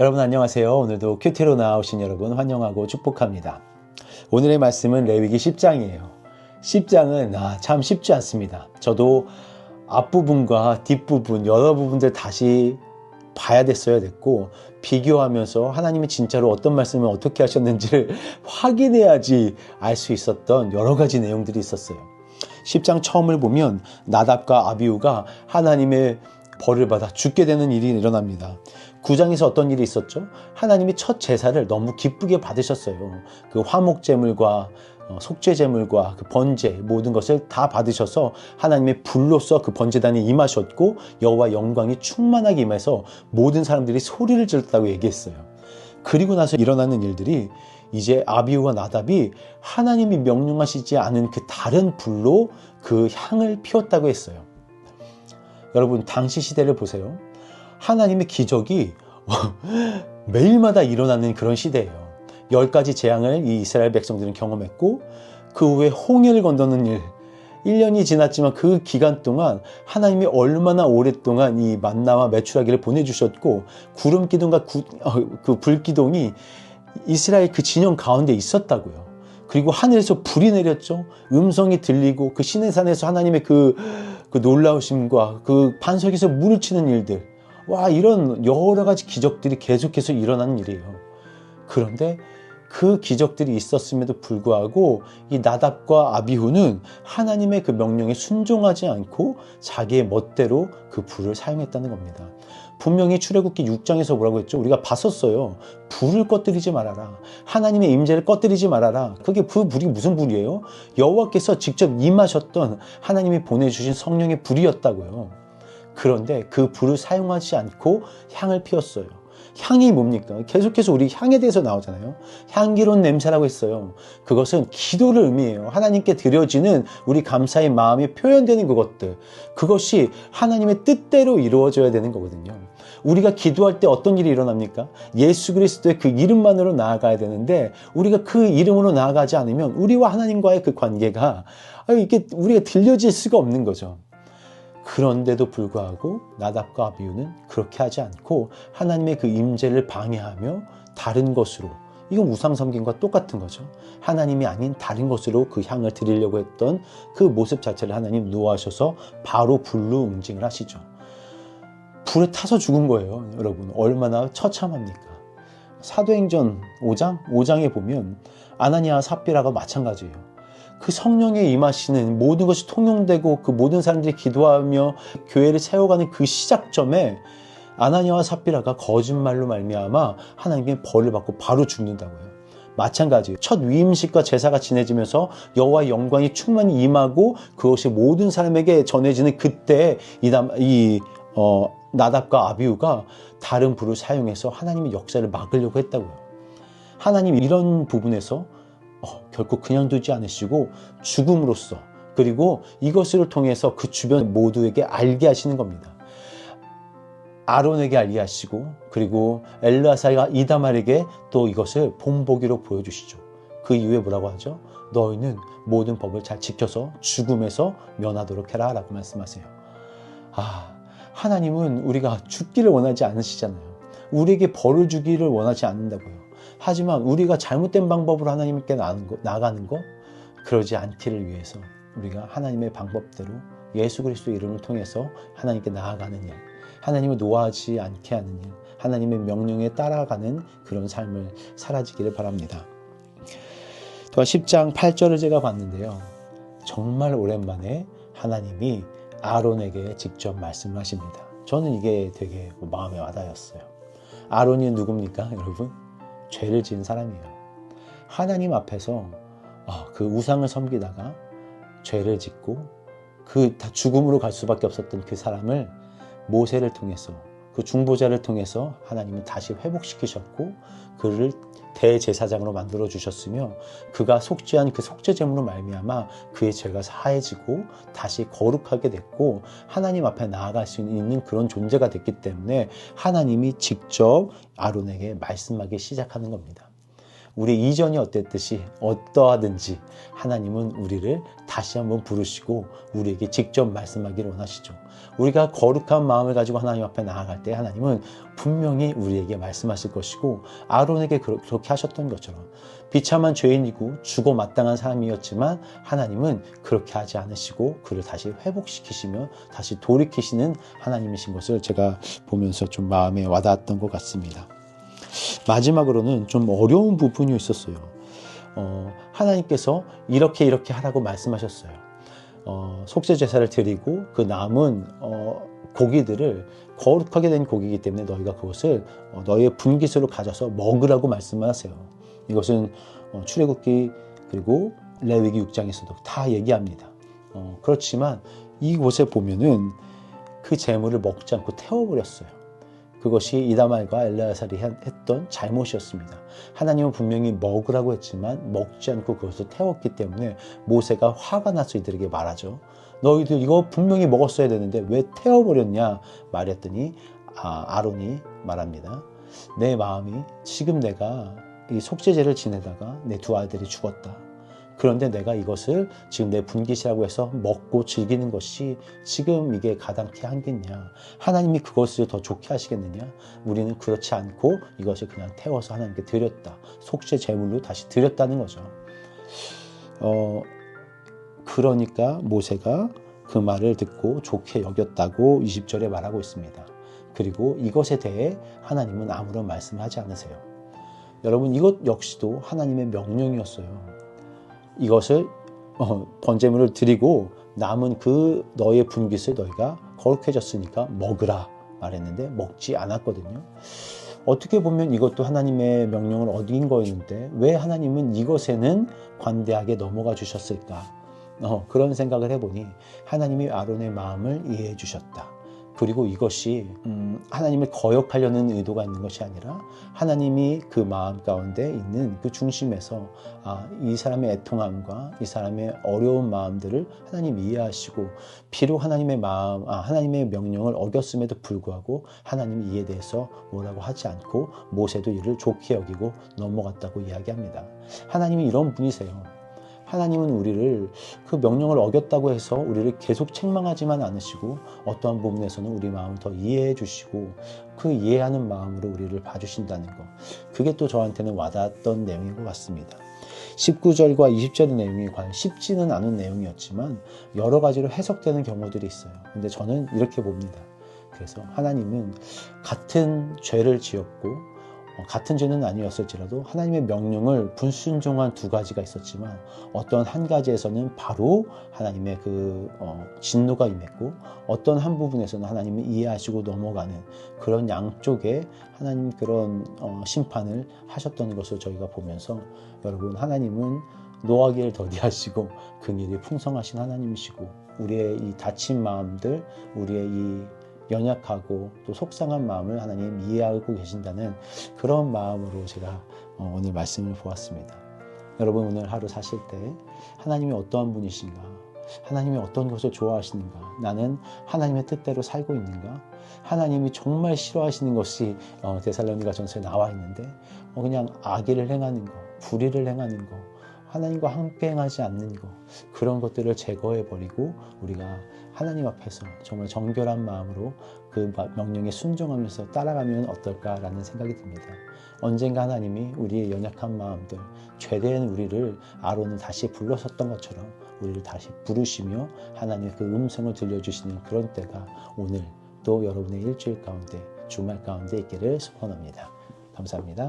여러분 안녕하세요. 오늘도 큐티로 나오신 여러분 환영하고 축복합니다. 오늘의 말씀은 레위기 10장이에요. 10장은 참 쉽지 않습니다. 저도 앞부분과 뒷부분 여러 부분들 다시 봐야 됐고 비교하면서 하나님이 진짜로 어떤 말씀을 어떻게 하셨는지를 확인해야지 알 수 있었던 여러 가지 내용들이 있었어요. 10장 처음을 보면 나답과 아비후가 하나님의 벌을 받아 죽게 되는 일이 일어납니다. 9장에서 어떤 일이 있었죠? 하나님이 첫 제사를 너무 기쁘게 받으셨어요. 그 화목제물과 속죄제물과 그 번제 모든 것을 다 받으셔서 하나님의 불로서 그 번제단에 임하셨고 여호와 영광이 충만하게 임해서 모든 사람들이 소리를 질렀다고 얘기했어요. 그리고 나서 일어나는 일들이 이제 아비후와 나답이 하나님이 명령하시지 않은 그 다른 불로 그 향을 피웠다고 했어요. 여러분 당시 시대를 보세요. 하나님의 기적이 매일마다 일어나는 그런 시대예요. 10가지 재앙을 이 이스라엘 백성들은 경험했고 그 후에 홍해를 건너는 일 1년이 지났지만 그 기간 동안 하나님이 얼마나 오랫동안 이 만나와 메추라기를 보내주셨고 구름 기둥과 그 불기둥이 이스라엘 그 진영 가운데 있었다고요. 그리고 하늘에서 불이 내렸죠. 음성이 들리고 그 시내산에서 하나님의 그 놀라우심과 그 반석에서 물을 치는 일들, 이런 여러 가지 기적들이 계속해서 일어나는 일이에요. 그런데 그 기적들이 있었음에도 불구하고 이 나답과 아비후는 하나님의 그 명령에 순종하지 않고 자기의 멋대로 그 불을 사용했다는 겁니다. 분명히 출애굽기 6장에서 뭐라고 했죠? 우리가 봤었어요. 불을 꺼뜨리지 말아라. 하나님의 임재를 꺼뜨리지 말아라. 그게 그 불이 무슨 불이에요? 여호와께서 직접 임하셨던 하나님이 보내주신 성령의 불이었다고요. 그런데 그 불을 사용하지 않고 향을 피웠어요. 향이 뭡니까? 계속해서 우리 향에 대해서 나오잖아요. 향기로운 냄새라고 했어요. 그것은 기도를 의미해요. 하나님께 드려지는 우리 감사의 마음이 표현되는 그것들. 그것이 하나님의 뜻대로 이루어져야 되는 거거든요. 우리가 기도할 때 어떤 일이 일어납니까? 예수 그리스도의 그 이름만으로 나아가야 되는데 우리가 그 이름으로 나아가지 않으면 우리와 하나님과의 그 관계가 이게 우리가 들려질 수가 없는 거죠. 그런데도 불구하고 나답과 아비후는 그렇게 하지 않고 하나님의 그 임재를 방해하며 다른 것으로, 이건 우상 섬김과 똑같은 거죠. 하나님이 아닌 다른 것으로 그 향을 드리려고 했던 그 모습 자체를 하나님 노하셔서 바로 불로 응징을 하시죠. 불에 타서 죽은 거예요. 여러분 얼마나 처참합니까? 사도행전 5장에 보면 아나니아와 삽비라가 마찬가지예요. 그 성령에 임하시는 모든 것이 통용되고 그 모든 사람들이 기도하며 교회를 세워가는 그 시작점에 아나니아와 삽비라가 거짓말로 말미암아 하나님의 벌을 받고 바로 죽는다고요. 마찬가지예요. 첫 위임식과 제사가 지내지면서 여호와의 영광이 충만히 임하고 그것이 모든 사람에게 전해지는 그때 나답과 아비후가 다른 불을 사용해서 하나님의 역사를 막으려고 했다고요. 하나님이 이런 부분에서 결코 그냥 두지 않으시고 죽음으로써 그리고 이것을 통해서 그 주변 모두에게 알게 하시는 겁니다. 아론에게 알게 하시고 그리고 엘르아사와 이다말에게 또 이것을 본보기로 보여주시죠. 그 이후에 뭐라고 하죠? 너희는 모든 법을 잘 지켜서 죽음에서 면하도록 해라 라고 말씀하세요. 하나님은 우리가 죽기를 원하지 않으시잖아요. 우리에게 벌을 주기를 원하지 않는다고요. 하지만 우리가 잘못된 방법으로 하나님께 나아가는 거 그러지 않기를 위해서 우리가 하나님의 방법대로 예수 그리스도 이름을 통해서 하나님께 나아가는 일, 하나님을 노하지 않게 하는 일, 하나님의 명령에 따라가는 그런 삶을 살아지기를 바랍니다. 또한 10장 8절을 제가 봤는데요. 정말 오랜만에 하나님이 아론에게 직접 말씀을 하십니다. 저는 이게 되게 마음에 와닿았어요. 아론이 누굽니까 여러분? 죄를 지은 사람이에요. 하나님 앞에서 그 우상을 섬기다가 죄를 짓고 그 다 죽음으로 갈 수밖에 없었던 그 사람을 모세를 통해서 그 중보자를 통해서 하나님은 다시 회복시키셨고 그를 대제사장으로 만들어 주셨으며 그가 속죄한 그 속죄제물로 말미암아 그의 죄가 사해지고 다시 거룩하게 됐고 하나님 앞에 나아갈 수 있는 그런 존재가 됐기 때문에 하나님이 직접 아론에게 말씀하기 시작하는 겁니다. 우리 이전이 어땠듯이 어떠하든지 하나님은 우리를 다시 한번 부르시고 우리에게 직접 말씀하기를 원하시죠. 우리가 거룩한 마음을 가지고 하나님 앞에 나아갈 때 하나님은 분명히 우리에게 말씀하실 것이고 아론에게 그렇게 하셨던 것처럼 비참한 죄인이고 죽어 마땅한 사람이었지만 하나님은 그렇게 하지 않으시고 그를 다시 회복시키시며 다시 돌이키시는 하나님이신 것을 제가 보면서 좀 마음에 와닿았던 것 같습니다. 마지막으로는 좀 어려운 부분이 있었어요. 하나님께서 이렇게 하라고 말씀하셨어요. 속죄 제사를 드리고 그 남은 고기들을 거룩하게 된 고기이기 때문에 너희가 그것을 너희의 분깃으로 가져서 먹으라고 말씀하세요. 이것은 출애굽기 그리고 레위기 6장에서도 다 얘기합니다. 그렇지만 이곳에 보면은 그 제물을 먹지 않고 태워버렸어요. 그것이 이다말과 엘레아살이 했던 잘못이었습니다. 하나님은 분명히 먹으라고 했지만 먹지 않고 그것을 태웠기 때문에 모세가 화가 나서 이들에게 말하죠. 너희들 이거 분명히 먹었어야 되는데 왜 태워버렸냐 말했더니 아론이 말합니다. 내 마음이 지금 내가 이 속죄제를 지내다가 내 두 아들이 죽었다. 그런데 내가 이것을 지금 내 분깃이라고 해서 먹고 즐기는 것이 지금 이게 가당케 한겠냐. 하나님이 그것을 더 좋게 하시겠느냐. 우리는 그렇지 않고 이것을 그냥 태워서 하나님께 드렸다. 속죄 제물로 다시 드렸다는 거죠. 그러니까 모세가 그 말을 듣고 좋게 여겼다고 20절에 말하고 있습니다. 그리고 이것에 대해 하나님은 아무런 말씀을 하지 않으세요. 여러분 이것 역시도 하나님의 명령이었어요. 이것을 번제물을 드리고 남은 그 너의 분깃을 너희가 거룩해졌으니까 먹으라 말했는데 먹지 않았거든요. 어떻게 보면 이것도 하나님의 명령을 어긴 거였는데 왜 하나님은 이것에는 관대하게 넘어가 주셨을까? 그런 생각을 해보니 하나님이 아론의 마음을 이해해 주셨다. 그리고 이것이 하나님을 거역하려는 의도가 있는 것이 아니라 하나님이 그 마음 가운데 있는 그 중심에서 이 사람의 애통함과 이 사람의 어려운 마음들을 하나님 이해하시고 비록 하나님의 마음, 하나님의 명령을 어겼음에도 불구하고 하나님이 이에 대해서 뭐라고 하지 않고 모세도 이를 좋게 여기고 넘어갔다고 이야기합니다. 하나님이 이런 분이세요. 하나님은 우리를 그 명령을 어겼다고 해서 우리를 계속 책망하지만 않으시고 어떠한 부분에서는 우리 마음을 더 이해해 주시고 그 이해하는 마음으로 우리를 봐주신다는 것. 그게 또 저한테는 와닿았던 내용인 것 같습니다. 19절과 20절의 내용이 과연 쉽지는 않은 내용이었지만 여러 가지로 해석되는 경우들이 있어요. 근데 저는 이렇게 봅니다. 그래서 하나님은 같은 죄를 지었고 같은 죄는 아니었을지라도 하나님의 명령을 불순종한 두 가지가 있었지만 어떤 한 가지에서는 바로 하나님의 그 진노가 임했고 어떤 한 부분에서는 하나님이 이해하시고 넘어가는 그런 양쪽에 하나님 그런 심판을 하셨던 것을 저희가 보면서 여러분 하나님은 노하기를 더디하시고 긍휼이 풍성하신 하나님이시고 우리의 이 다친 마음들 우리의 이 연약하고 또 속상한 마음을 하나님 이해하고 계신다는 그런 마음으로 제가 오늘 말씀을 보았습니다. 여러분 오늘 하루 사실 때 하나님이 어떠한 분이신가? 하나님이 어떤 것을 좋아하시는가? 나는 하나님의 뜻대로 살고 있는가? 하나님이 정말 싫어하시는 것이 데살로니가 전서에 나와 있는데 그냥 악의를 행하는 거, 불의를 행하는 거, 하나님과 함께 행하지 않는 것 그런 것들을 제거해버리고 우리가 하나님 앞에서 정말 정결한 마음으로 그 명령에 순종하면서 따라가면 어떨까라는 생각이 듭니다. 언젠가 하나님이 우리의 연약한 마음들, 죄된 우리를 아론을 다시 불러섰던 것처럼 우리를 다시 부르시며 하나님의 그 음성을 들려주시는 그런 때가 오늘 또 여러분의 일주일 가운데 주말 가운데 있기를 소원합니다. 감사합니다.